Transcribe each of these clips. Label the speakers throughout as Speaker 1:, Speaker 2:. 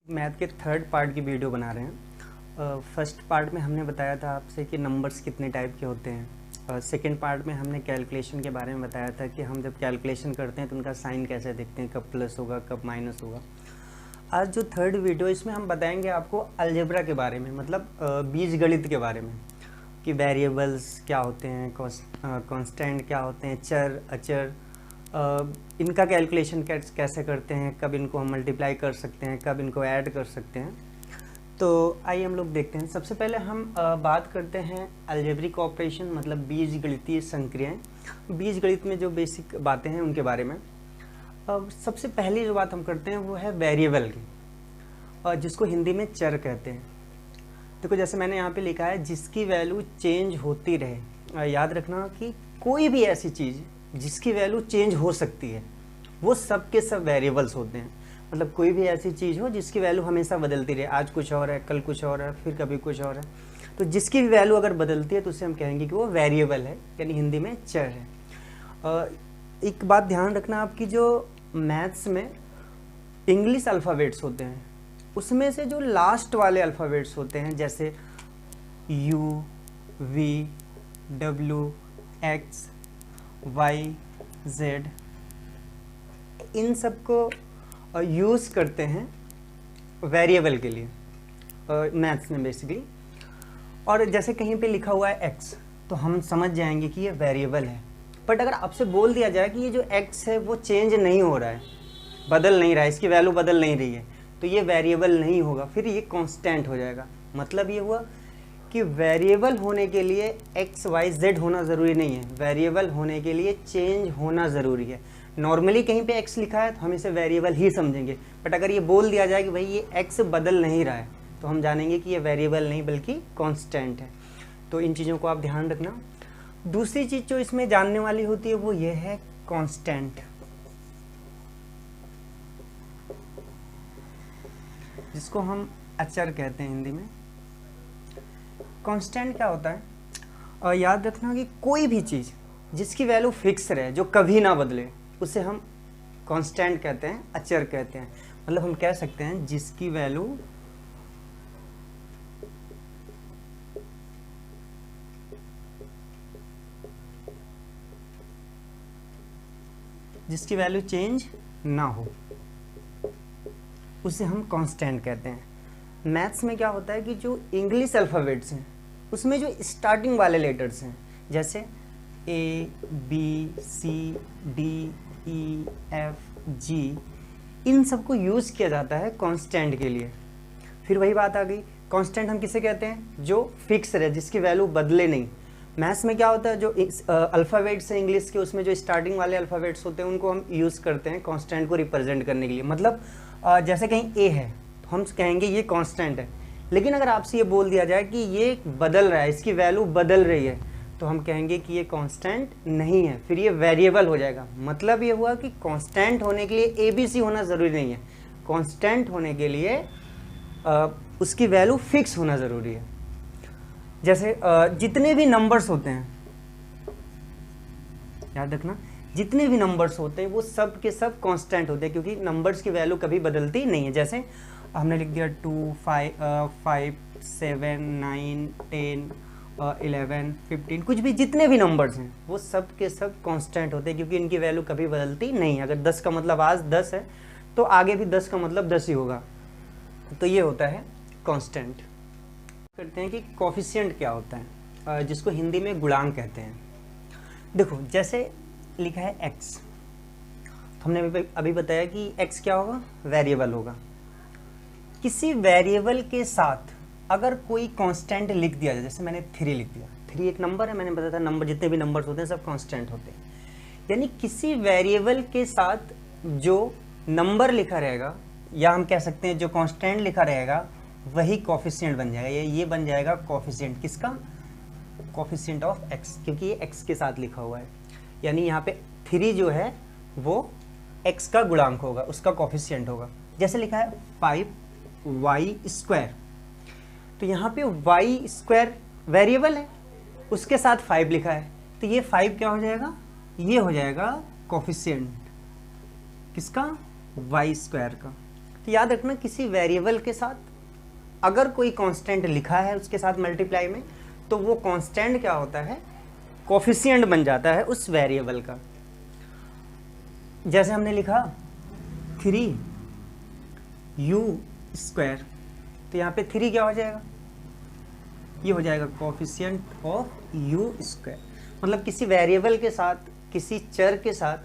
Speaker 1: Math के third part की video बना रहे हैं। फर्स्ट पार्ट में हमने बताया था आपसे कि नंबर्स कितने टाइप के होते हैं। सेकेंड पार्ट में हमने कैलकुलेशन के बारे में बताया था कि हम जब कैलकुलेशन करते हैं तो उनका साइन कैसे देखते हैं, कब प्लस होगा कब माइनस होगा। आज जो थर्ड वीडियो इसमें हम बताएंगे आपको अलजेब्रा के बारे में, मतलब बीजगणित के बारे में कि वेरिएबल्स क्या होते हैं, कांस्टेंट क्या होते हैं, चर अचर, इनका कैलकुलेशन कैसे करते हैं, कब इनको हम मल्टीप्लाई कर सकते हैं, कब इनको ऐड कर सकते हैं। तो आइए हम लोग देखते हैं। सबसे पहले हम बात करते हैं अलजेब्रिक ऑपरेशन, मतलब बीजगणितीय संक्रियाएं। बीजगणित में जो बेसिक बातें हैं उनके बारे में। सबसे पहली जो बात हम करते हैं वो है वेरिएबल की, जिसको हिंदी में चर कहते हैं। देखो जैसे मैंने यहाँ पे लिखा है जिसकी वैल्यू चेंज होती रहे। याद रखना कि कोई भी ऐसी चीज़ जिसकी वैल्यू चेंज हो सकती है वो सब के सब वेरिएबल्स होते हैं। मतलब कोई भी ऐसी चीज़ हो जिसकी वैल्यू हमेशा बदलती रहे, आज कुछ और है, कल कुछ और है, फिर कभी कुछ और है, तो जिसकी भी वैल्यू अगर बदलती है तो उसे हम कहेंगे कि वो वेरिएबल है, यानी हिंदी में चर है। एक बात ध्यान रखना आपकी, जो मैथ्स में इंग्लिश अल्फ़ाबेट्स होते हैं उसमें से जो लास्ट वाले अल्फ़ाबेट्स होते हैं जैसे U, V, W, X, Y, Z, इन सब को यूज़ करते हैं वेरिएबल के लिए मैथ्स में बेसिकली। और जैसे कहीं पे लिखा हुआ है एक्स तो हम समझ जाएंगे कि ये वेरिएबल है। बट अगर आपसे बोल दिया जाए कि ये जो एक्स है वो चेंज नहीं हो रहा है, बदल नहीं रहा है, इसकी वैल्यू बदल नहीं रही है, तो ये वेरिएबल नहीं होगा, फिर ये कांस्टेंट हो जाएगा। मतलब ये हुआ कि वेरिएबल होने के लिए एक्स वाई जेड होना ज़रूरी नहीं है, वेरिएबल होने के लिए चेंज होना ज़रूरी है। नॉर्मली कहीं पे एक्स लिखा है तो हम इसे वेरिएबल ही समझेंगे, बट अगर ये बोल दिया जाए कि भाई ये एक्स बदल नहीं रहा है तो हम जानेंगे कि ये वेरिएबल नहीं बल्कि कांस्टेंट है। तो इन चीज़ों को आप ध्यान रखना। दूसरी चीज़ जो इसमें जानने वाली होती है वो ये है कांस्टेंट, जिसको हम अचर कहते हैं हिंदी में। कांस्टेंट क्या होता है? और याद रखना कि कोई भी चीज़ जिसकी वैल्यू फिक्स रहे, जो कभी ना बदले, उसे हम कांस्टेंट कहते हैं, अचर कहते हैं। मतलब हम कह सकते हैं जिसकी वैल्यू चेंज ना हो उसे हम कांस्टेंट कहते हैं। मैथ्स में क्या होता है कि जो इंग्लिश अल्फ़ाबेट्स हैं उसमें जो स्टार्टिंग वाले लेटर्स हैं जैसे ए, बी, सी, डी, ई, एफ, जी, इन सबको यूज़ किया जाता है कांस्टेंट के लिए। फिर वही बात आ गई, कांस्टेंट हम किसे कहते हैं? जो फिक्स रहे, जिसकी वैल्यू बदले नहीं। मैथ्स में क्या होता है, जो अल्फ़ाबेट्स हैं इंग्लिश के, उसमें जो स्टार्टिंग वाले अल्फ़ाबेट्स होते हैं उनको हम यूज़ करते हैं कांस्टेंट को रिप्रेजेंट करने के लिए। मतलब जैसे कहीं ए है तो हम कहेंगे ये कांस्टेंट है, लेकिन अगर आपसे ये बोल दिया जाए कि ये बदल रहा है, इसकी वैल्यू बदल रही है, तो हम कहेंगे कि ये कांस्टेंट नहीं है, फिर ये वेरिएबल हो जाएगा। मतलब ये हुआ कि कांस्टेंट होने के लिए ABC होना ज़रूरी नहीं है, कांस्टेंट होने के लिए उसकी वैल्यू फिक्स होना ज़रूरी है। जैसे जितने भी नंबर्स होते हैं, याद रखना, जितने भी नंबर्स होते हैं वो सब के सब कांस्टेंट होते हैं, क्योंकि नंबर्स की वैल्यू कभी बदलती नहीं है। जैसे हमने लिख दिया 2, 5, 7, 9, 10, 11, 15, कुछ भी जितने भी नंबर्स हैं वो सब के सब कांस्टेंट होते हैं, क्योंकि इनकी वैल्यू कभी बदलती नहीं है। अगर 10 का मतलब आज 10 है तो आगे भी 10 का मतलब 10 ही होगा। तो ये होता है कांस्टेंट। करते हैं कि कोफिशिएंट क्या होता है, जिसको हिंदी में गुणांक कहते हैं। देखो जैसे लिखा है x, तो हमने अभी बताया कि x क्या होगा? वेरिएबल होगा। किसी वेरिएबल के साथ अगर कोई कांस्टेंट लिख दिया जाए, जैसे मैंने 3 लिख दिया, 3 एक नंबर है, मैंने बताया था नंबर जितने भी नंबर्स होते हैं सब कांस्टेंट होते हैं। यानी किसी वेरिएबल के साथ जो नंबर लिखा रहेगा, या हम कह सकते हैं जो कांस्टेंट लिखा रहेगा, वही कोफिशिएंट बन जाएगा। ये बन जाएगा कोफिशिएंट। किसका? कोफिशिएंट ऑफ x, क्योंकि ये x के साथ लिखा हुआ है। यानी यहाँ पे 3 जो है वो x का गुणांक होगा, उसका कोफिशिएंट होगा। जैसे लिखा है 5y², तो यहाँ पे y² वेरिएबल है, उसके साथ 5 लिखा है, तो ये 5 क्या हो जाएगा? ये हो जाएगा कोफिशिएंट किसका? y² का। तो याद रखना किसी वेरिएबल के साथ अगर कोई कांस्टेंट लिखा है उसके साथ मल्टीप्लाई में, तो वो कांस्टेंट क्या होता है, कोफिशिएंट बन जाता है उस वेरिएबल का। जैसे हमने लिखा 3u², तो यहाँ पे 3 क्या हो जाएगा, ये हो जाएगा कोफिशिएंट ऑफ u²। मतलब किसी वेरिएबल के साथ, किसी चर के साथ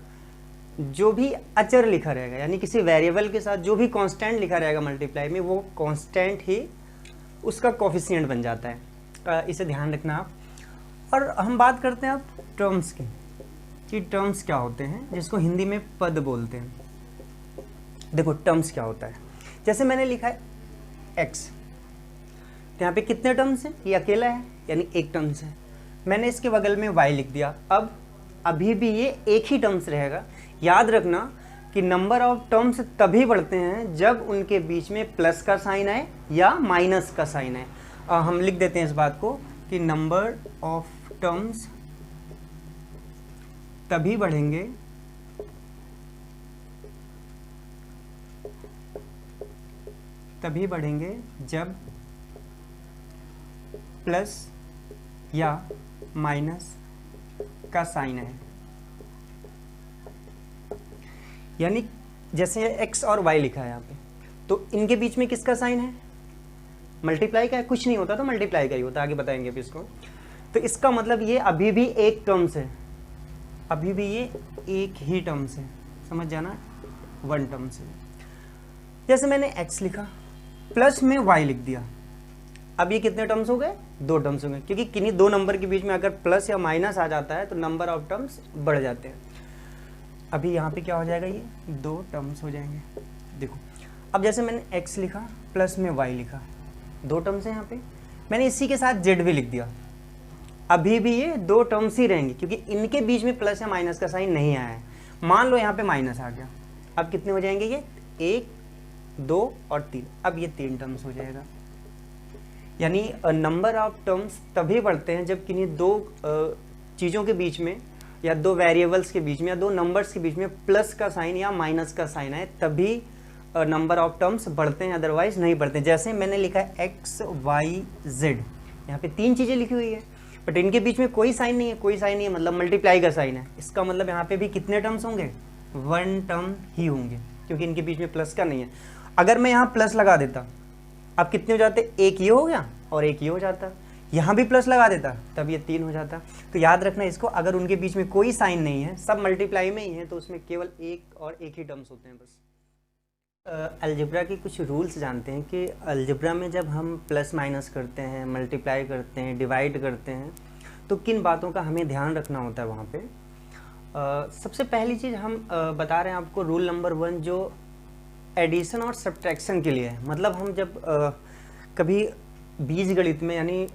Speaker 1: जो भी अचर लिखा रहेगा, यानी किसी वेरिएबल के साथ जो भी कांस्टेंट लिखा रहेगा मल्टीप्लाई में, वो कांस्टेंट ही उसका कोफिशिएंट बन जाता है। इसे ध्यान रखना आप। और हम बात करते हैं अब टर्म्स की, कि टर्म्स क्या होते हैं, जिसको हिंदी में पद बोलते हैं। देखो टर्म्स क्या होता है, जैसे मैंने लिखा है x, तो यहाँ पे कितने टर्म्स हैं, ये अकेला है यानी एक टर्म्स है। मैंने इसके बगल में y लिख दिया, अब अभी भी ये एक ही टर्म्स रहेगा। याद रखना कि नंबर ऑफ टर्म्स तभी बढ़ते हैं जब उनके बीच में प्लस का साइन आए या माइनस का साइन आए। हम लिख देते हैं इस बात को कि नंबर ऑफ टर्म्स तभी बढ़ेंगे जब प्लस या माइनस का साइन है। यानी जैसे x और y लिखा है यहाँ पे, तो इनके बीच में किसका साइन है, मल्टीप्लाई का है। कुछ नहीं होता तो मल्टीप्लाई का ही होता है, आगे बताएंगे फिर इसको। तो इसका मतलब ये अभी भी एक टर्म्स है, अभी भी ये एक ही टर्म्स है, समझ जाना, वन टर्म्स है। जैसे मैंने x लिखा प्लस में y लिख दिया, अब ये कितने टर्म्स हो गए, दो टर्म्स हो गए, क्योंकि किन्हीं दो नंबर के बीच में अगर प्लस या माइनस आ जाता है तो नंबर ऑफ टर्म्स बढ़ जाते हैं। अभी यहाँ पे क्या हो जाएगा, ये दो टर्म्स हो जाएंगे। देखो अब जैसे मैंने x लिखा प्लस में y लिखा, दो टर्म्स है यहाँ पे, मैंने इसी के साथ z भी लिख दिया, अभी भी ये दो टर्म्स ही रहेंगे क्योंकि इनके बीच में प्लस या माइनस का साइन नहीं आया है। मान लो यहाँ पे माइनस आ गया, अब कितने हो जाएंगे ये, 1, 2 और 3, अब ये 3 टर्म्स हो जाएगा। यानी नंबर ऑफ टर्म्स तभी बढ़ते हैं जब किन्हीं दो चीज़ों के बीच में या दो वेरिएबल्स के बीच में या दो नंबर्स के बीच में प्लस का साइन या माइनस का साइन है, तभी नंबर ऑफ टर्म्स बढ़ते हैं, अदरवाइज नहीं बढ़ते। जैसे मैंने लिखा है x, y, z, यहाँ पे 3 चीज़ें लिखी हुई है, बट इनके बीच में कोई साइन नहीं है, कोई साइन नहीं है मतलब मल्टीप्लाई का साइन है। इसका मतलब यहाँ पे भी कितने टर्म्स होंगे, 1 टर्म ही होंगे, क्योंकि इनके बीच में प्लस का नहीं है। अगर मैं यहाँ प्लस लगा देता, अब कितने हो जाते, एक ये हो गया और एक ये हो जाता, यहाँ भी प्लस लगा देता तब ये 3 हो जाता। तो याद रखना इसको, अगर उनके बीच में कोई साइन नहीं है, सब मल्टीप्लाई में ही है, तो उसमें केवल एक ही टर्म्स होते हैं बस। अलजेब्रा के कुछ रूल्स जानते हैं कि अलजेब्रा में जब हम प्लस माइनस करते हैं, मल्टीप्लाई करते हैं, डिवाइड करते हैं, तो किन बातों का हमें ध्यान रखना होता है वहाँ पे। सबसे पहली चीज़ हम बता रहे हैं आपको, रूल नंबर 1 जो एडिशन और सब्ट्रैक्शन के लिए है। मतलब हम जब कभी बीजगणित में यानी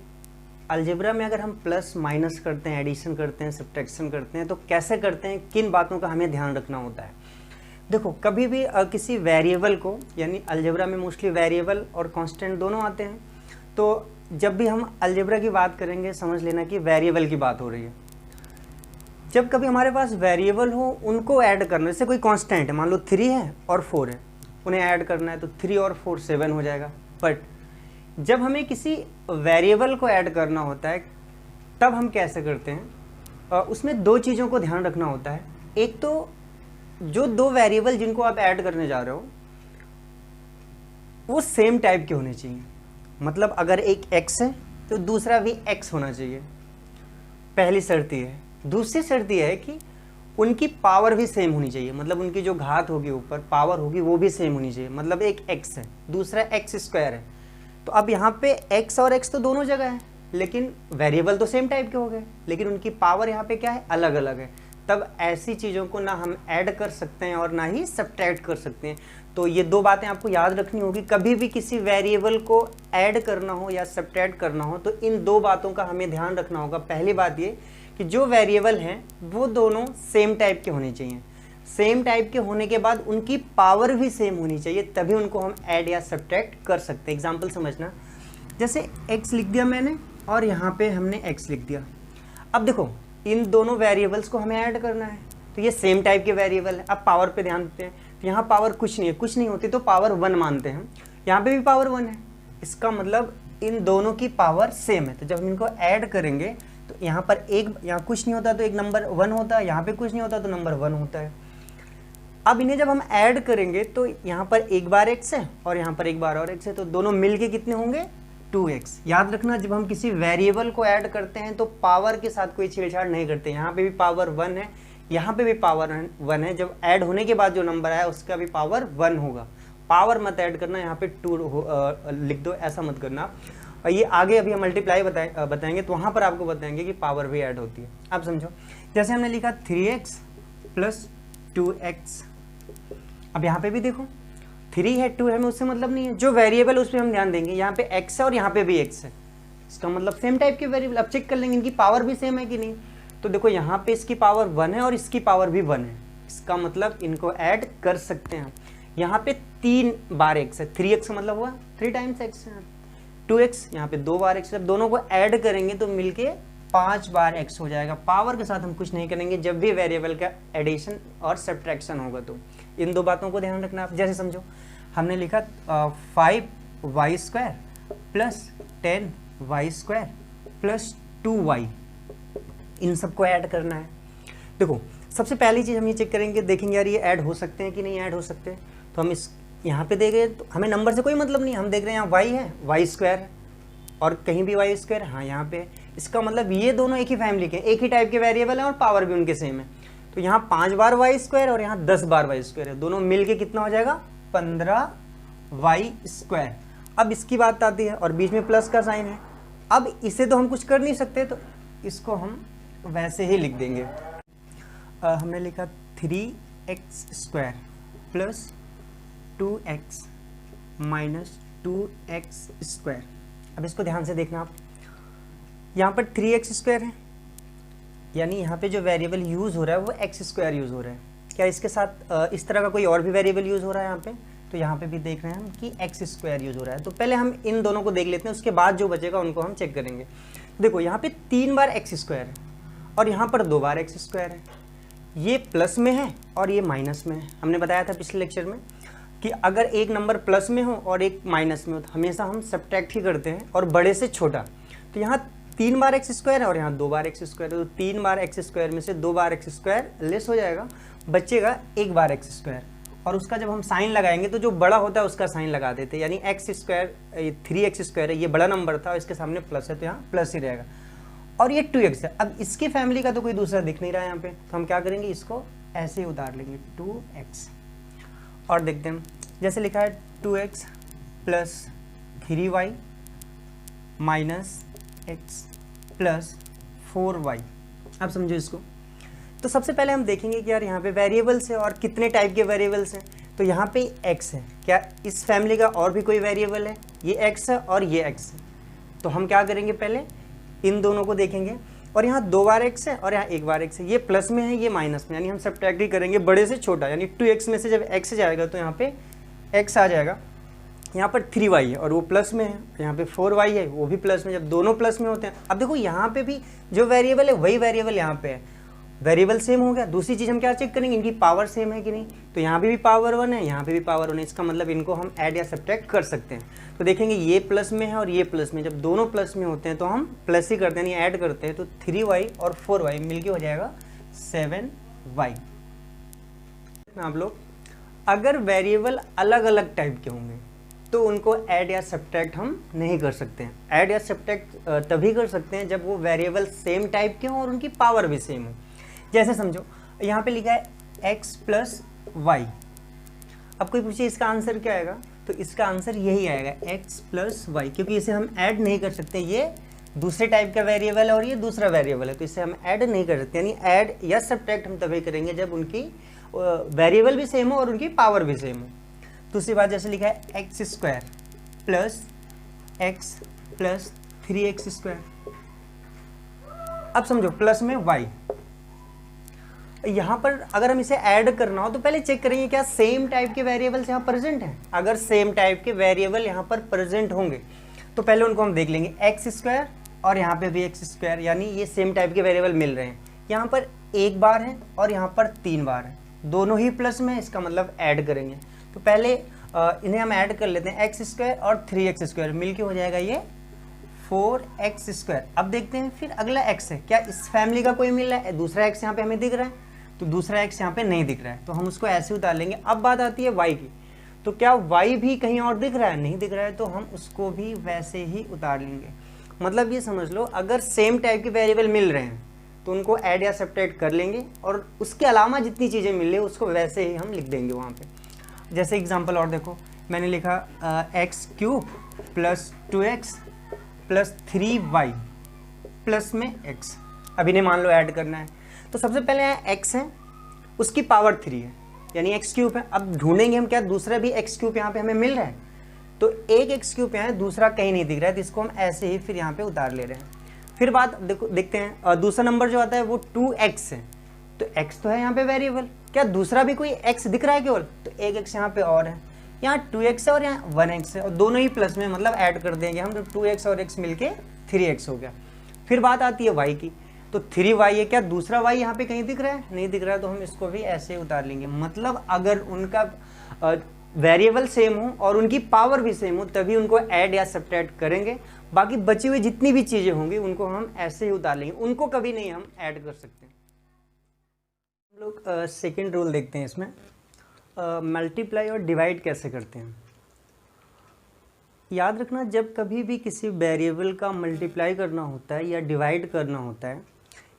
Speaker 1: अलजेब्रा में अगर हम प्लस माइनस करते हैं, एडिशन करते हैं, सब्ट्रैक्शन करते हैं, तो कैसे करते हैं, किन बातों का हमें ध्यान रखना होता है। देखो कभी भी किसी वेरिएबल को, यानी अलजेब्रा में मोस्टली वेरिएबल और कांस्टेंट दोनों आते हैं, तो जब भी हम अलजेब्रा की बात करेंगे समझ लेना कि वेरिएबल की बात हो रही है। जब कभी हमारे पास वेरिएबल हो, उनको ऐड करना, जैसे कोई कांस्टेंट है, मान लो 3 है और 4 है, उन्हें ऐड करना है तो 3 और 4 7 हो जाएगा। बट जब हमें किसी वेरिएबल को ऐड करना होता है तब हम कैसे करते हैं, उसमें दो चीज़ों को ध्यान रखना होता है। एक तो जो दो वेरिएबल जिनको आप ऐड करने जा रहे हो वो सेम टाइप के होने चाहिए। मतलब अगर एक x है तो दूसरा भी x होना चाहिए, पहली शर्त ये है। दूसरी शर्त ये है कि उनकी पावर भी सेम होनी चाहिए, मतलब उनकी जो घात होगी ऊपर, पावर होगी, वो भी सेम होनी चाहिए। मतलब एक x है, दूसरा x² है, तो अब यहाँ पे x और x तो दोनों जगह है, लेकिन वेरिएबल तो सेम टाइप के हो गए, लेकिन उनकी पावर यहाँ पे क्या है, अलग अलग है। तब ऐसी चीज़ों को ना हम ऐड कर सकते हैं और ना ही सब्ट्रैक्ट कर सकते हैं। तो ये दो बातें आपको याद रखनी होगी। कभी भी किसी वेरिएबल को ऐड करना हो या सब्ट्रैक्ट करना हो तो इन दो बातों का हमें ध्यान रखना होगा। पहली बात ये कि जो वेरिएबल हैं वो दोनों सेम टाइप के होने चाहिए। सेम टाइप के होने के बाद उनकी पावर भी सेम होनी चाहिए, तभी उनको हम ऐड या सब्ट्रैक्ट कर सकते हैं। एग्जाम्पल समझना, जैसे x लिख दिया मैंने और यहाँ पे हमने x लिख दिया। अब देखो इन दोनों वेरिएबल्स को हमें ऐड करना है, तो ये सेम टाइप के वेरिएबल है। अब पावर पे ध्यान देते हैं, तो यहाँ पावर कुछ नहीं है, कुछ नहीं होती तो पावर 1 मानते हैं। यहाँ पे भी पावर 1 है, इसका मतलब इन दोनों की पावर सेम है। तो जब हम इनको ऐड करेंगे तो यहाँ पर यहाँ कुछ नहीं होता तो एक नंबर 1 होता है, यहाँ पे कुछ नहीं होता तो नंबर 1 होता है। अब इन्हें जब हम ऐड करेंगे तो यहाँ पर एक बार x है और यहाँ पर एक बार और x है, तो दोनों मिलके कितने होंगे 2x। याद रखना जब हम किसी वेरिएबल को ऐड करते हैं तो पावर के साथ कोई छेड़छाड़ नहीं करते। यहाँ पे भी पावर 1 है, यहाँ पे भी पावर 1 है, जब ऐड होने के बाद जो नंबर आया उसका भी पावर 1 होगा। पावर मत ऐड करना, यहाँ पे 2 लिख दो, ऐसा मत करना। और ये आगे अभी हम मल्टीप्लाई बताएंगे तो वहाँ पर आपको बताएंगे कि पावर भी ऐड होती है। आप समझो, जैसे हमने लिखा 3x प्लस 2x। अब यहाँ पे भी देखो 3 है 2 है, हमें उससे मतलब नहीं है, जो वेरिएबल उस पर हम ध्यान देंगे। यहाँ पे x है और यहाँ पे भी x है, इसका मतलब सेम टाइप के वेरिएबल। अब चेक कर लेंगे इनकी पावर भी सेम है कि नहीं। तो देखो यहाँ पे इसकी पावर 1 है और इसकी पावर भी 1 है, इसका मतलब इनको ऐड कर सकते हैं। यहाँ पे 3 बार x है, 3x का मतलब हुआ 3 टाइम्स x है, 2x यहाँ पे 2 बार x। जब दोनों को ऐड करेंगे तो मिलके 5 बार x हो जाएगा। पावर के साथ हम कुछ नहीं करेंगे जब भी वेरिएबल का एडिशन और सब्ट्रैक्शन होगा। तो इन 2 बातों को ध्यान रखना आप। जैसे समझो हमने लिखा 5y² plus 10y² plus 2y, इन सबको ऐड करना है। देखो सबसे पहली चीज़ हम ये चेक करेंगे, देखेंगे यार ये ऐड हो सकते हैं कि नहीं ऐड हो सकते हैं। तो हम इस यहाँ पे देख रहे हैं तो हमें नंबर से कोई मतलब नहीं, हम देख रहे हैं यहाँ y है, y² है और कहीं भी y² है, हाँ यहाँ पे। इसका मतलब ये दोनों एक ही फैमिली के, एक ही टाइप के वेरिएबल हैं और पावर भी उनके सेम है। तो यहाँ 5 बार y² और यहाँ 10 बार y² है, दोनों मिलके कितना हो जाएगा 15y²। अब इसकी बात आती है और बीच में प्लस का साइन है। अब इसे तो हम कुछ कर नहीं सकते तो इसको हम वैसे ही लिख देंगे। हमने लिखा 3x² plus 2x minus 2x²। अब इसको ध्यान से देखना आप, यहाँ पर 3x² है, यानी यहाँ पे जो वेरिएबल यूज़ हो रहा है वो x² यूज़ हो रहा है। क्या इसके साथ इस तरह का कोई और भी वेरिएबल यूज़ हो रहा है यहाँ पे? तो यहाँ पे भी देख रहे हैं हम कि x² यूज़ हो रहा है। तो पहले हम इन दोनों को देख लेते हैं, उसके बाद जो बचेगा उनको हम चेक करेंगे। देखो यहाँ पे 3 बार x² है और यहाँ पर 2 बार x² है। ये प्लस में है और ये माइनस में है। हमने बताया था पिछले लेक्चर में कि अगर एक नंबर प्लस में हो और एक माइनस में हो तो हमेशा हम सब्ट्रैक्ट ही करते हैं और बड़े से छोटा। तो यहाँ 3 बार x² है और यहाँ 2 बार x² है, तो 3 बार x² में से 2 बार x² लेस हो जाएगा, बचेगा 1 बार x²। और उसका जब हम साइन लगाएंगे तो जो बड़ा होता है उसका साइन लगा देते हैं, यानी x², 3x² है, ये बड़ा नंबर था और इसके सामने प्लस है तो यहाँ प्लस ही रहेगा। और ये 2x है। अब इसकी फैमिली का तो कोई दूसरा दिख नहीं रहा है यहाँ पे, तो हम क्या करेंगे, इसको ऐसे ही उतार लेंगे 2x। और देखते हैं, जैसे लिखा है 2x plus 3y minus x plus 4y। अब समझो इसको। तो सबसे पहले हम देखेंगे कि यार यहाँ पे वेरिएबल्स है और कितने टाइप के वेरिएबल्स हैं। तो यहाँ पे x है, क्या इस फैमिली का और भी कोई वेरिएबल है? ये x है और ये x है। तो हम क्या करेंगे, पहले इन दोनों को देखेंगे। और यहाँ 2 बार x है और यहाँ 1 बार x है, ये प्लस में है ये माइनस में, यानी हम सब्ट्रैक्ट ही करेंगे बड़े से छोटा। यानी 2x में से जब x जाएगा तो यहाँ पे x आ जाएगा। यहाँ पर 3y है और वो प्लस में है, यहाँ पे 4y है वो भी प्लस में, जब दोनों प्लस में होते हैं। अब देखो यहाँ पे भी जो वेरिएबल है वही वेरिएबल यहाँ पे है, वेरिएबल सेम हो गया। दूसरी चीज़ हम क्या चेक करेंगे, इनकी पावर सेम है कि नहीं। तो यहाँ पे भी पावर 1 है, यहाँ पे भी पावर 1 है, इसका मतलब इनको हम ऐड या सब्ट्रैक्ट कर सकते हैं। तो देखेंगे ये प्लस में है और ये प्लस में, जब दोनों प्लस में होते हैं तो हम प्लस ही करते हैं, यानी ऐड करते हैं। तो 3y और 4y मिलके हो जाएगा 7y। आप लोग अगर वेरिएबल अलग अलग टाइप के होंगे तो उनको ऐड या सब्ट्रैक्ट हम नहीं कर सकते हैं। ऐड या सब्ट्रैक्ट तभी कर सकते हैं जब वो वेरिएबल सेम टाइप के हों और उनकी पावर भी सेम हो। जैसे समझो यहाँ पे लिखा है x प्लस वाई। अब कोई पूछे इसका आंसर क्या आएगा, तो इसका आंसर यही आएगा x प्लस वाई, क्योंकि इसे हम ऐड नहीं कर सकते। ये दूसरे टाइप का वेरिएबल है और ये दूसरा वेरिएबल है, तो इसे हम ऐड नहीं कर सकते। यानी ऐड या सब्ट्रैक्ट हम तभी करेंगे जब उनकी वेरिएबल भी सेम हो और उनकी पावर भी सेम हो। दूसरी बात, जैसे लिखा है x² plus x plus 3x²। अब समझो प्लस में y। यहाँ पर अगर हम इसे ऐड करना हो तो पहले चेक करेंगे क्या सेम टाइप के वेरिएबल्स यहाँ प्रेजेंट हैं। अगर सेम टाइप के वेरिएबल यहाँ पर प्रेजेंट होंगे तो पहले उनको हम देख लेंगे, x² और यहाँ पे भी x², यानी ये सेम टाइप के वेरिएबल मिल रहे हैं। यहाँ पर 1 बार है और यहाँ पर 3 बार है, दोनों ही प्लस में, इसका मतलब ऐड करेंगे। तो पहले इन्हें हम ऐड कर लेते हैं, एक्स स्क्वायर और 3x² मिलके हो जाएगा ये 4x²। अब देखते हैं फिर अगला x है, क्या इस फैमिली का कोई मिल रहा है? दूसरा x यहाँ पे हमें दिख रहा है, तो दूसरा x यहाँ पे नहीं दिख रहा है, तो हम उसको ऐसे उतार लेंगे। अब बात आती है y की, तो क्या y भी कहीं और दिख रहा है? नहीं दिख रहा है, तो हम उसको भी वैसे ही उतार लेंगे। मतलब ये समझ लो, अगर सेम टाइप के वेरिएबल मिल रहे हैं तो उनको ऐड या सब्ट्रैक्ट कर लेंगे, और उसके अलावा जितनी चीज़ें मिल रही है उसको वैसे ही हम लिख देंगे वहाँ पे। जैसे एग्जांपल और देखो, मैंने लिखा x³ + 2x + 3y प्लस में x। अब इन्हें मान लो ऐड करना है, तो सबसे पहले यहाँ x है, उसकी पावर 3 है, यानी x³ है। अब ढूंढेंगे हम क्या दूसरा भी x³ यहाँ पे हमें मिल रहा है, तो एक x³ यहाँ है, दूसरा कहीं नहीं दिख रहा है, तो इसको हम ऐसे ही फिर यहाँ पे उतार ले रहे हैं। फिर बात देखो, देखते हैं दूसरा नंबर जो आता है वो 2x है, तो x तो है यहाँ पे वेरिएबल, क्या दूसरा भी कोई x दिख रहा है केवल? तो एक x यहाँ पे और है, यहाँ 2x है और यहाँ 1x है, और दोनों ही प्लस में, मतलब ऐड कर देंगे हम, तो 2x और x मिलके 3x हो गया। फिर बात आती है y की, तो 3y है, क्या दूसरा y यहाँ पे कहीं दिख रहा है? नहीं दिख रहा है, तो हम इसको भी ऐसे उतार लेंगे। मतलब अगर उनका वेरिएबल सेम हो और उनकी पावर भी सेम हो तभी उनको ऐड या सब्ट्रैक्ट करेंगे, बाकी बची हुई जितनी भी चीज़ें होंगी उनको हम ऐसे ही उतार लेंगे, उनको कभी नहीं हम ऐड कर सकते। हम लोग सेकेंड रूल देखते हैं इसमें, मल्टीप्लाई और डिवाइड कैसे करते हैं। याद रखना, जब कभी भी किसी वेरिएबल का मल्टीप्लाई करना होता है या डिवाइड करना होता है,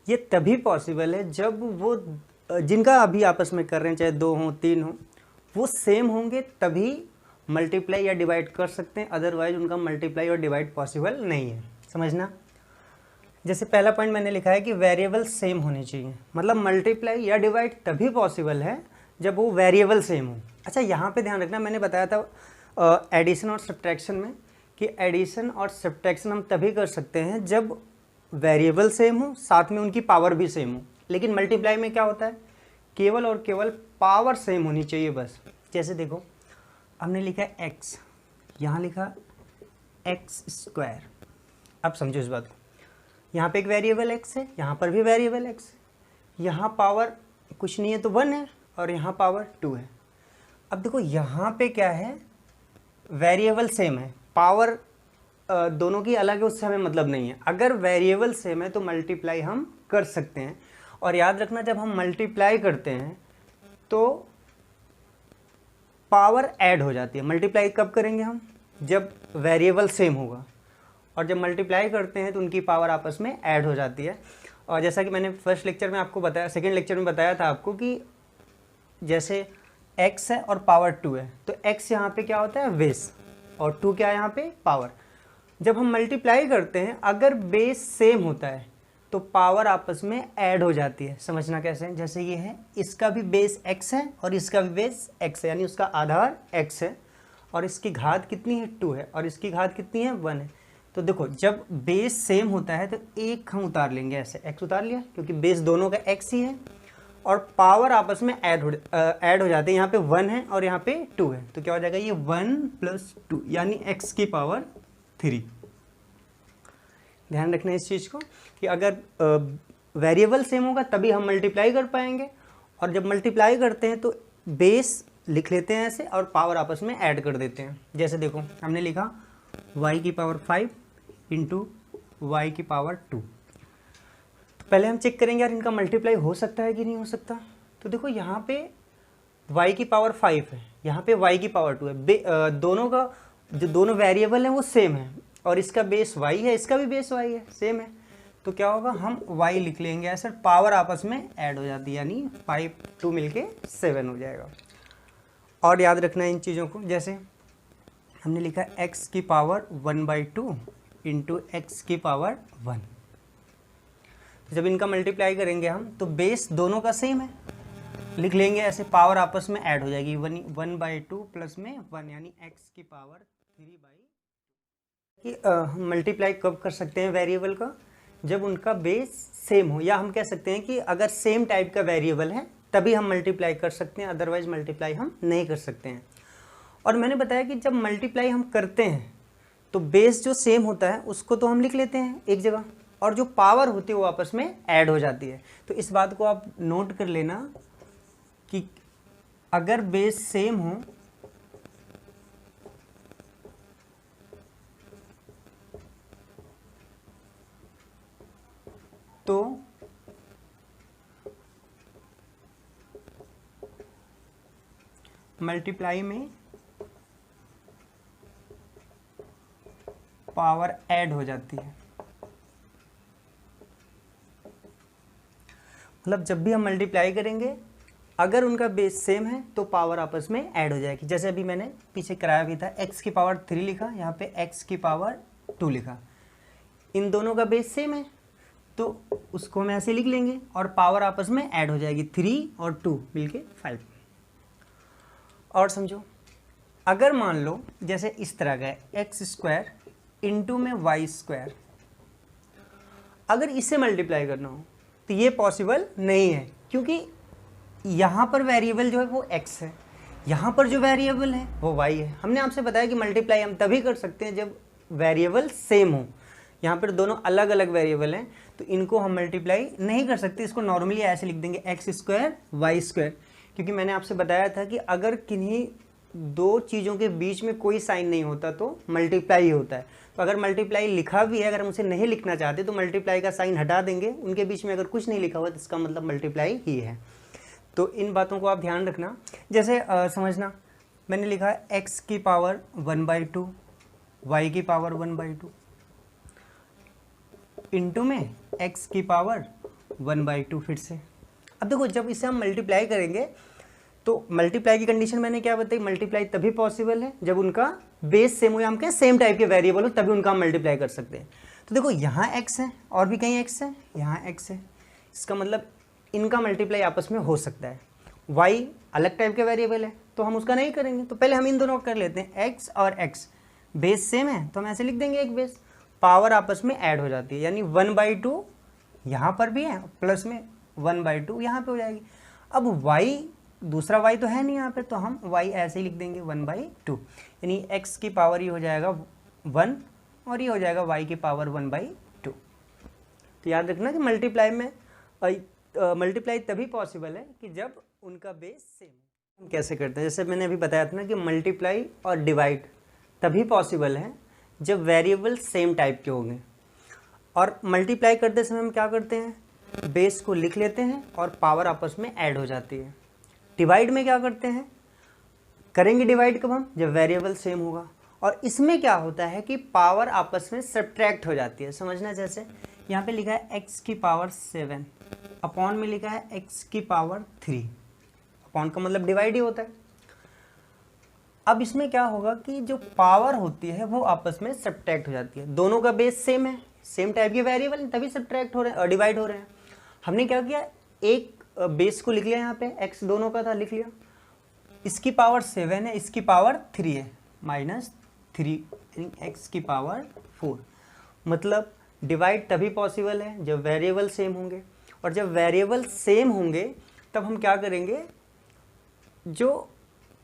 Speaker 1: ये तभी पॉसिबल है जब वो जिनका अभी आपस में कर रहे हैं, चाहे 2 हो 3 हो, वो सेम होंगे, तभी मल्टीप्लाई या डिवाइड कर सकते हैं, अदरवाइज उनका मल्टीप्लाई और डिवाइड पॉसिबल नहीं है। समझना, जैसे पहला पॉइंट मैंने लिखा है कि वेरिएबल सेम होने चाहिए, मतलब मल्टीप्लाई या डिवाइड तभी पॉसिबल है जब वो वेरिएबल सेम हो। अच्छा, यहाँ पे ध्यान रखना, मैंने बताया था एडिशन और सब्ट्रैक्शन में कि एडिशन और सब्ट्रैक्शन हम तभी कर सकते हैं जब वेरिएबल सेम हो, साथ में उनकी पावर भी सेम हो। लेकिन मल्टीप्लाई में क्या होता है, केवल और केवल पावर सेम होनी चाहिए बस। जैसे देखो, हमने लिखा है x, यहाँ लिखा x²। अब समझो इस बात को, यहाँ पे एक वेरिएबल x है, यहाँ पर भी वेरिएबल x, यहाँ पावर कुछ नहीं है तो 1 है, और यहाँ पावर 2 है। अब देखो यहाँ पे क्या है, वेरिएबल सेम है, पावर दोनों की अलग है, उससे हमें मतलब नहीं है। अगर वेरिएबल सेम है तो मल्टीप्लाई हम कर सकते हैं। और याद रखना, जब हम मल्टीप्लाई करते हैं तो पावर ऐड हो जाती है। मल्टीप्लाई कब करेंगे हम? जब वेरिएबल सेम होगा, और जब मल्टीप्लाई करते हैं तो उनकी पावर आपस में ऐड हो जाती है। और जैसा कि मैंने फर्स्ट लेक्चर में आपको बताया, सेकेंड लेक्चर में बताया था आपको कि जैसे x है और पावर 2 है, तो x यहाँ पे क्या होता है, बेस, और 2 क्या है यहाँ पे, पावर। जब हम मल्टीप्लाई करते हैं, अगर बेस सेम होता है तो पावर आपस में ऐड हो जाती है। समझना कैसे, जैसे ये है, इसका भी बेस x है और इसका भी बेस x है, यानी उसका आधार x है, और इसकी घात कितनी है, 2 है, और इसकी घात कितनी है, 1 है। तो देखो, जब बेस सेम होता है तो एक हम उतार लेंगे, ऐसे x उतार लिया, क्योंकि बेस दोनों का x ही है, और पावर आपस में ऐड हो जाते हैं। यहाँ पे 1 है और यहाँ पे 2 है, तो क्या हो जाएगा, ये 1 + 2 यानी x की पावर 3। ध्यान रखना इस चीज़ को कि अगर वेरिएबल सेम होगा तभी हम मल्टीप्लाई कर पाएंगे, और जब मल्टीप्लाई करते हैं तो बेस लिख लेते हैं ऐसे और पावर आपस में ऐड कर देते हैं। जैसे देखो, हमने लिखा y की पावर 5 × y की पावर 2। तो पहले हम चेक करेंगे यार इनका मल्टीप्लाई हो सकता है कि नहीं हो सकता। तो देखो, यहाँ पे y की पावर 5 है, यहाँ पे y की पावर 2 है, दोनों का जो दोनों वेरिएबल हैं वो सेम है, और इसका बेस y है, इसका भी बेस y है, सेम है। तो क्या होगा, हम y लिख लेंगे ऐसे, पावर आपस में ऐड हो जाती है, यानी 5 2 मिलके 7 हो जाएगा। और याद रखना इन चीज़ों को, जैसे हमने लिखा x की पावर 1/2 × x की पावर 1। जब इनका मल्टीप्लाई करेंगे हम तो बेस दोनों का सेम है, लिख लेंगे ऐसे, पावर आपस में ऐड हो जाएगी, 1/2 प्लस में 1 यानी x की पावर 3/2। मल्टीप्लाई कब कर सकते हैं वेरिएबल का, जब उनका बेस सेम हो, या हम कह सकते हैं कि अगर सेम टाइप का वेरिएबल है तभी हम मल्टीप्लाई कर सकते हैं, अदरवाइज मल्टीप्लाई हम नहीं कर सकते हैं। और मैंने बताया कि जब मल्टीप्लाई हम करते हैं तो बेस जो सेम होता है उसको तो हम लिख लेते हैं एक जगह, और जो पावर होती है वो आपस में ऐड हो जाती है। तो इस बात को आप नोट कर लेना कि अगर बेस सेम हो तो मल्टीप्लाई में पावर ऐड हो जाती है। मतलब जब भी हम मल्टीप्लाई करेंगे अगर उनका बेस सेम है तो पावर आपस में ऐड हो जाएगी। जैसे अभी मैंने पीछे कराया भी था, x की पावर 3 लिखा, यहाँ पे x की पावर 2 लिखा। इन दोनों का बेस सेम है तो उसको हम ऐसे लिख लेंगे और पावर आपस में ऐड हो जाएगी, 3 और 2 मिलके 5। और समझो, अगर मान लो जैसे इस तरह का है x² इंटू में y², अगर इससे मल्टीप्लाई करना हो तो ये पॉसिबल नहीं है, क्योंकि यहाँ पर वेरिएबल जो है वो x है, यहाँ पर जो वेरिएबल है वो y है। हमने आपसे बताया कि मल्टीप्लाई हम तभी कर सकते हैं जब वेरिएबल सेम हो। यहाँ पर दोनों अलग अलग वेरिएबल हैं तो इनको हम मल्टीप्लाई नहीं कर सकते, इसको नॉर्मली ऐसे लिख देंगे x² y², क्योंकि मैंने आपसे बताया था कि अगर किन्हीं दो चीज़ों के बीच में कोई साइन नहीं होता तो मल्टीप्लाई ही होता है। तो अगर मल्टीप्लाई लिखा भी है, अगर हम उसे नहीं लिखना चाहते तो मल्टीप्लाई का साइन हटा देंगे, उनके बीच में अगर कुछ नहीं लिखा हुआ तो इसका मतलब मल्टीप्लाई ही है। तो इन बातों को आप ध्यान रखना। जैसे समझना, मैंने लिखा है x की पावर 1/2 y की पावर 1/2 इंटू में x की पावर 1/2 फिर से। अब देखो जब इसे हम मल्टीप्लाई करेंगे तो मल्टीप्लाई की कंडीशन मैंने क्या बताई, मल्टीप्लाई तभी पॉसिबल है जब उनका बेस सेम हो या हम कहें सेम टाइप के वेरिएबल हो, तभी उनका हम मल्टीप्लाई कर सकते हैं। तो देखो यहाँ x है और भी कहीं x है, यहाँ x है, इसका मतलब इनका मल्टीप्लाई आपस में हो सकता है। y अलग टाइप के वेरिएबल है तो हम उसका नहीं करेंगे, तो पहले हम इन दोनों का कर लेते हैं। x और x बेस सेम है तो हम ऐसे लिख देंगे एक बेस, पावर आपस में ऐड हो जाती है, यानी 1/2 यहाँ पर भी है प्लस में 1/2 यहाँ पे हो जाएगी। अब y, दूसरा y तो है नहीं यहाँ पे, तो हम y ऐसे ही लिख देंगे 1/2, यानी x की पावर ये हो जाएगा 1 और ये हो जाएगा y की पावर 1/2। तो याद रखना कि मल्टीप्लाई में मल्टीप्लाई तभी पॉसिबल है कि जब उनका बेस सेम। हम कैसे करते हैं, जैसे मैंने अभी बताया था ना कि मल्टीप्लाई और डिवाइड तभी पॉसिबल है जब वेरिएबल सेम टाइप के होंगे। और मल्टीप्लाई करते समय हम क्या करते हैं, बेस को लिख लेते हैं और पावर आपस में ऐड हो जाती है। डिवाइड में क्या करते हैं, करेंगे डिवाइड कब हम, जब वेरिएबल सेम होगा। और इसमें क्या होता है कि पावर आपस में सब्ट्रैक्ट हो जाती है। समझना, जैसे यहाँ पे लिखा है x की पावर 7 अपॉन में लिखा है x की पावर 3, अपॉन का मतलब डिवाइड ही होता है। अब इसमें क्या होगा कि जो पावर होती है वो आपस में सब्ट्रैक्ट हो जाती है। दोनों का बेस सेम है, सेम टाइप के वेरिएबल, तभी सब्ट्रैक्ट हो रहे हैं और डिवाइड हो रहे हैं। हमने क्या किया, एक बेस को लिख लिया, यहाँ पे x दोनों का था लिख लिया, इसकी पावर 7 है, इसकी पावर 3 है, -3 x की पावर 4। मतलब डिवाइड तभी पॉसिबल है जब वेरिएबल सेम होंगे, और जब वेरिएबल सेम होंगे तब हम क्या करेंगे, जो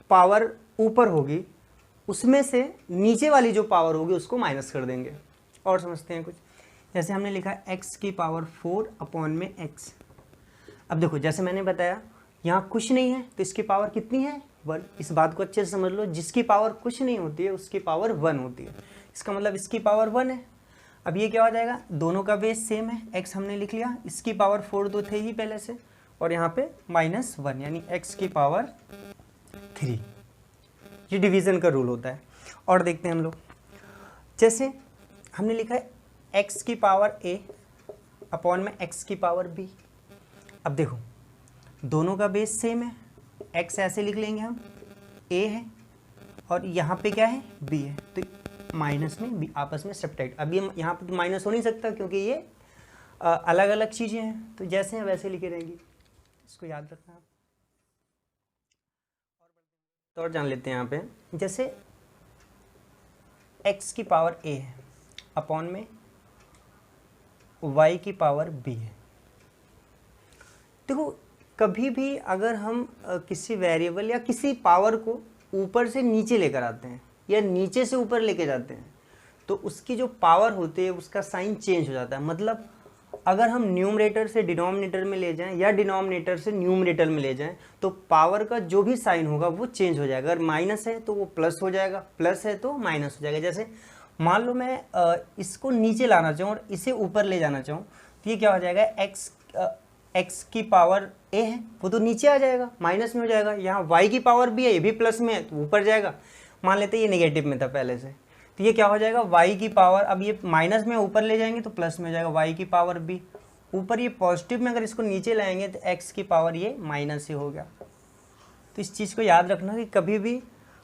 Speaker 1: पावर ऊपर होगी उसमें से नीचे वाली जो पावर होगी उसको माइनस कर देंगे। और समझते हैं कुछ, जैसे हमने लिखा x की पावर 4 अपॉन में x। अब देखो जैसे मैंने बताया यहाँ कुछ नहीं है तो इसकी पावर कितनी है, 1। इस बात को अच्छे से समझ लो, जिसकी पावर कुछ नहीं होती है उसकी पावर 1 होती है, इसका मतलब इसकी पावर 1 है। अब ये क्या हो जाएगा, दोनों का बेस सेम है, x हमने लिख लिया, इसकी पावर 4 तो थे ही पहले से, और यहाँ पे -1 यानी x की पावर 3। ये डिवीज़न का रूल होता है। और देखते हैं हम लोग, जैसे हमने लिखा है x की पावर a अपॉन में x की पावर b। अब देखो दोनों का बेस सेम है, x ऐसे लिख लेंगे हम, a है और यहाँ पे क्या है, b है, तो माइनस में b आपस में सब्ट्रैक्ट। अब ये यहाँ पे तो माइनस हो नहीं सकता क्योंकि ये अलग अलग चीज़ें हैं, तो जैसे हैं वैसे लिखे रहेंगी, इसको याद रखना आप। तो और जान लेते हैं यहाँ पे, जैसे x की पावर a है अपॉन में y की पावर b है। देखो कभी भी अगर हम किसी वेरिएबल या किसी पावर को ऊपर से नीचे लेकर आते हैं या नीचे से ऊपर लेके जाते हैं तो उसकी जो पावर होती है उसका साइन चेंज हो जाता है। मतलब अगर हम न्यूमरेटर से डिनोमिनेटर में ले जाएं या डिनोमिनेटर से न्यूमरेटर में ले जाएं तो पावर का जो भी साइन होगा वो चेंज हो जाएगा। अगर माइनस है तो वो प्लस हो जाएगा, प्लस है तो माइनस हो जाएगा। जैसे मान लो मैं इसको नीचे लाना चाहूँ और इसे ऊपर ले जाना चाहूँ तो ये क्या हो जाएगा, एक्स की पावर ए है वो तो नीचे आ जाएगा, माइनस में हो जाएगा। यहाँ वाई की पावर भी है, ये भी प्लस में है तो ऊपर जाएगा। मान लेते हैं ये नेगेटिव में था पहले से, तो ये क्या हो जाएगा, वाई की पावर, अब ये माइनस में ऊपर ले जाएंगे तो प्लस में हो जाएगा, वाई की पावर बी। ऊपर ये पॉजिटिव में अगर इसको नीचे लाएंगे तो एक्स की पावर ये माइनस ही हो गया। तो इस चीज़ को याद रखना कि कभी भी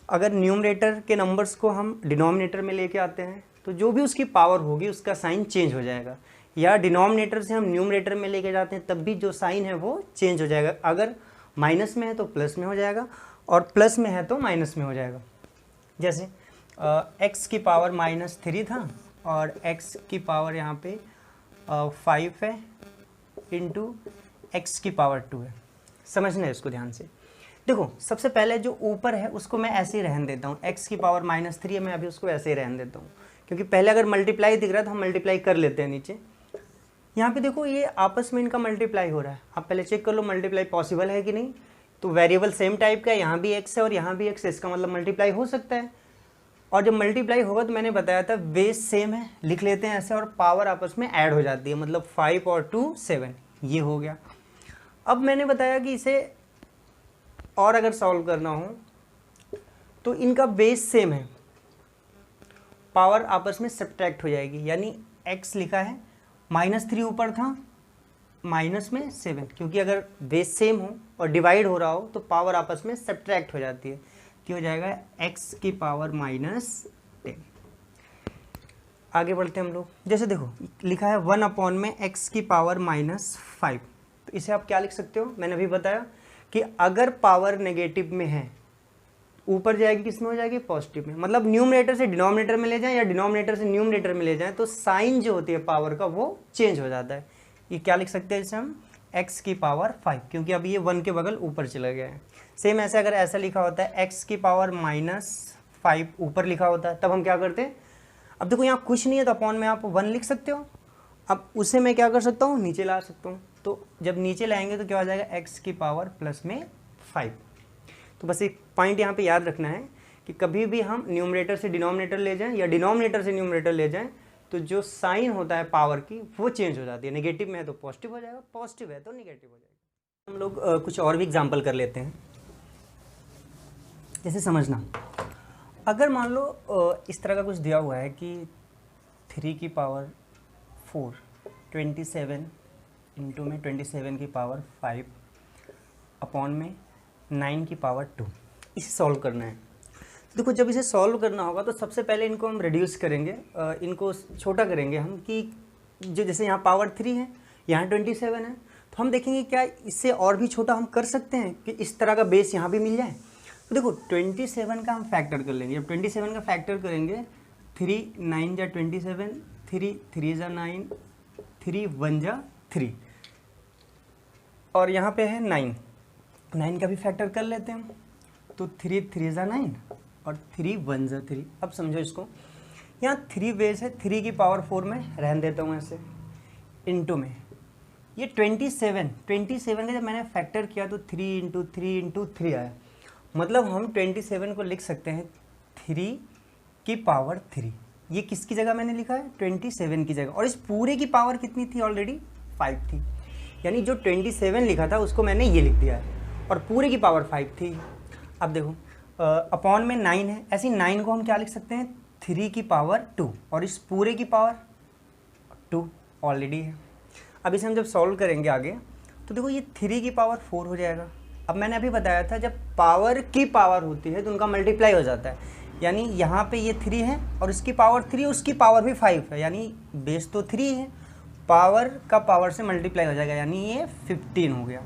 Speaker 1: अगर न्यूमरेटर के नंबर्स को हम डिनोमिनेटर में लेके आते हैं तो जो भी उसकी पावर होगी उसका साइन चेंज हो जाएगा, या डिनोमिनेटर से हम न्यूमरेटर में लेके जाते हैं तब भी जो साइन है वो चेंज हो जाएगा। अगर माइनस में है तो प्लस में हो जाएगा और प्लस में है तो माइनस में हो जाएगा। जैसे एक्स की पावर -3 था और एक्स की पावर यहाँ पे 5 है इंटू एक्स की पावर 2 है। समझना है इसको ध्यान से। देखो सबसे पहले जो ऊपर है उसको मैं ऐसे ही रहने देता हूँ, एक्स की पावर -3 है, मैं अभी उसको ऐसे ही रहने देता हूँ क्योंकि पहले अगर मल्टीप्लाई दिख रहा है तो हम मल्टीप्लाई कर लेते हैं नीचे। यहाँ पे देखो ये आपस में इनका मल्टीप्लाई हो रहा है, आप पहले चेक कर लो मल्टीप्लाई पॉसिबल है कि नहीं। तो वेरिएबल सेम टाइप का है, यहाँ भी एक्स है और यहाँ भी एक्स है, इसका मतलब मल्टीप्लाई हो सकता है। और जब मल्टीप्लाई होगा तो मैंने बताया था बेस सेम है, लिख लेते हैं ऐसे, और पावर आपस में ऐड हो जाती है, मतलब 5 और 2 7, ये हो गया। अब मैंने बताया कि इसे और अगर सॉल्व करना हो तो इनका बेस सेम है, पावर आपस में सब्ट्रैक्ट हो जाएगी। यानी x लिखा है -3 ऊपर था, माइनस में 7, क्योंकि अगर बेस सेम हो और डिवाइड हो रहा हो तो पावर आपस में सब्ट्रैक्ट हो जाती है, कि हो जाएगा x की पावर -10। आगे बढ़ते हैं हम लोग। जैसे देखो लिखा है 1 में x की पावर -5, तो इसे आप क्या लिख सकते हो, मैंने अभी बताया कि अगर पावर नेगेटिव में है ऊपर जाएगी किस में हो जाएगी, पॉजिटिव में। मतलब न्यूमरेटर से डिनोमिनेटर में ले जाएं या डिनोमिनेटर से न्यूमरेटर में ले जाएं तो साइन जो होती है पावर का वो चेंज हो जाता है। ये क्या लिख सकते हैं इसे हम, x की पावर 5, क्योंकि अभी ये 1 के बगल ऊपर चला गया है। सेम ऐसे अगर ऐसा लिखा होता है x की पावर -5 ऊपर लिखा होता है तब हम क्या करते हैं, अब देखो यहाँ कुछ नहीं है तो अपॉन में आप 1 लिख सकते हो। अब उसे मैं क्या कर सकता हूँ, नीचे ला सकता हूँ। तो जब नीचे लाएंगे तो क्या हो जाएगा, x की पावर +5। तो बस एक पॉइंट यहाँ पे याद रखना है कि कभी भी हम न्यूमरेटर से डिनोमिनेटर ले जाएं या डिनोमिनेटर से न्यूमरेटर ले जाएं तो जो साइन होता है पावर की वो चेंज हो जाती है। नेगेटिव में है तो पॉजिटिव हो जाएगा, पॉजिटिव है तो नेगेटिव हो जाएगा। हम लोग कुछ और भी एग्जाम्पल कर लेते हैं। जैसे समझना, अगर मान लो इस तरह का कुछ दिया हुआ है कि 3 की पावर 4 27 इंटू में 27 की पावर 5 अपॉन में 9 की पावर 2, इसे सॉल्व करना है। तो देखो जब इसे सॉल्व करना होगा तो सबसे पहले इनको हम रिड्यूस करेंगे, इनको छोटा करेंगे हम, कि जो जैसे यहाँ पावर 3 है यहाँ 27 है, तो हम देखेंगे क्या इससे और भी छोटा हम कर सकते हैं कि इस तरह का बेस यहाँ भी मिल जाए। तो देखो 27 का हम फैक्टर कर लेंगे। जब 27 का फैक्टर करेंगे 3 9 जा 27, 3 3 जा 9, 3 1 जा 3, और यहाँ पे है 9 का भी फैक्टर कर लेते हैं। तो 3 3 जा 9 और 3 1 जा 3। अब समझो इसको, यहाँ 3 बेस है, 3 की पावर 4 में रहने देता हूँ ऐसे, इनटू में ये 27 का जब मैंने फैक्टर किया तो 3 इंटू 3 इंटू 3 आया। मतलब हम 27 को लिख सकते हैं 3 की पावर 3। ये किसकी जगह मैंने लिखा है, 27 की जगह, और इस पूरे की पावर कितनी थी, ऑलरेडी 5 थी। यानी जो 27 लिखा था उसको मैंने ये लिख दिया है और पूरे की पावर 5 थी। अब देखो अपॉन में 9 है, ऐसी 9 को हम क्या लिख सकते हैं, 3 की पावर 2, और इस पूरे की पावर 2 ऑलरेडी है। अब इसे हम जब सॉल्व करेंगे आगे तो देखो ये 3 की पावर 4 हो जाएगा। अब मैंने अभी बताया था जब पावर की पावर होती है तो उनका मल्टीप्लाई हो जाता है। यानी यहाँ पे ये 3 है और इसकी पावर 3, उसकी पावर भी 5 है, यानी बेस तो 3 है, पावर का पावर से मल्टीप्लाई हो जाएगा, यानी ये 15 हो गया।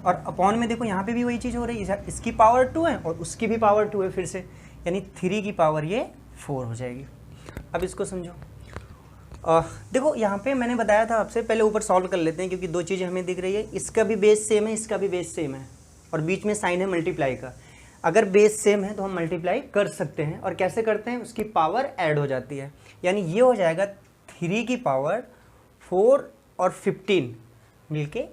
Speaker 1: और अपॉन में देखो यहाँ पे भी वही चीज़ हो रही है, इसकी पावर 2 है और उसकी भी पावर 2 है फिर से, यानी 3 की पावर ये 4 हो जाएगी। अब इसको समझो, देखो यहाँ पे मैंने बताया था आपसे, पहले ऊपर सॉल्व कर लेते हैं क्योंकि दो चीज़ें हमें दिख रही है, इसका भी बेस सेम है, इसका भी बेस सेम है, और बीच में साइन है मल्टीप्लाई का। अगर बेस सेम है तो हम मल्टीप्लाई कर सकते हैं, और कैसे करते हैं, उसकी पावर ऐड हो जाती है। यानी ये हो जाएगा 3 की पावर 4 और 15 मिलके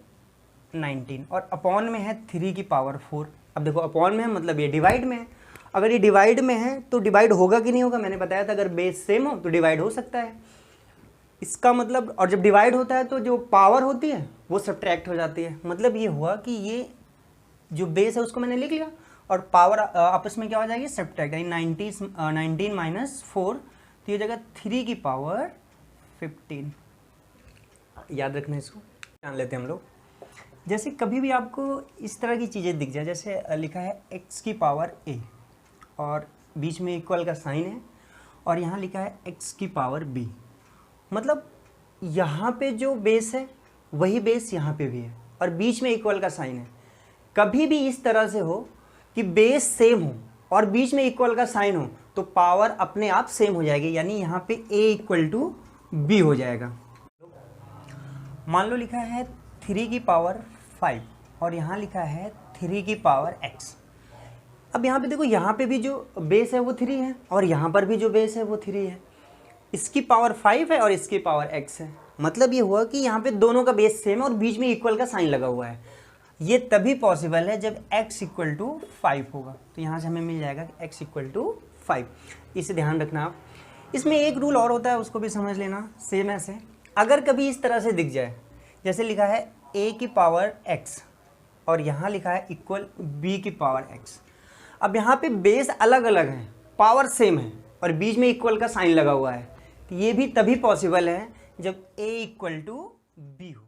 Speaker 1: 19 और अपॉन में है 3 की पावर 4। अब देखो अपॉन में है मतलब ये डिवाइड में है, अगर ये डिवाइड में है तो डिवाइड होगा कि नहीं होगा, मैंने बताया था अगर बेस सेम हो तो डिवाइड हो सकता है। इसका मतलब, और जब डिवाइड होता है तो जो पावर होती है वो सब्ट्रैक्ट हो जाती है, मतलब ये हुआ कि ये जो बेस है उसको मैंने लिख लिया और पावर आपस में क्या हो जाएगी, सब्ट्रैक्ट, यानी 19 माइनस 4, तो ये जगह 3 की पावर 15। याद रखना इसको, जान लेते हैं हम लोग। जैसे कभी भी आपको इस तरह की चीज़ें दिख जाए, जैसे लिखा है x की पावर a और बीच में इक्वल का साइन है और यहाँ लिखा है x की पावर b, मतलब यहाँ पे जो बेस है वही बेस यहाँ पे भी है और बीच में इक्वल का साइन है। कभी भी इस तरह से हो कि बेस सेम हो और बीच में इक्वल का साइन हो तो पावर अपने आप सेम हो जाएगी, यानी यहाँ पे a इक्वल टू b हो जाएगा। मान लो लिखा है 3 की पावर 5 और यहाँ लिखा है 3 की पावर x। अब यहाँ पे देखो, यहाँ पे भी जो बेस है वो 3 है और यहाँ पर भी जो बेस है वो 3 है। इसकी पावर 5 है और इसकी पावर x है, मतलब ये हुआ कि यहाँ पे दोनों का बेस सेम है और बीच में इक्वल का साइन लगा हुआ है। ये तभी पॉसिबल है जब x इक्वल टू 5 होगा, तो यहाँ से हमें मिल जाएगा कि x इक्वल टू 5। इसे ध्यान रखना आप। इसमें एक रूल और होता है, उसको भी समझ लेना। सेम ऐसे अगर कभी इस तरह से दिख जाए, जैसे लिखा है a की पावर x और यहाँ लिखा है इक्वल b की पावर x। अब यहाँ पे बेस अलग अलग है, पावर सेम है और बीच में इक्वल का साइन लगा हुआ है, तो ये भी तभी पॉसिबल है जब a इक्वल टू b हो।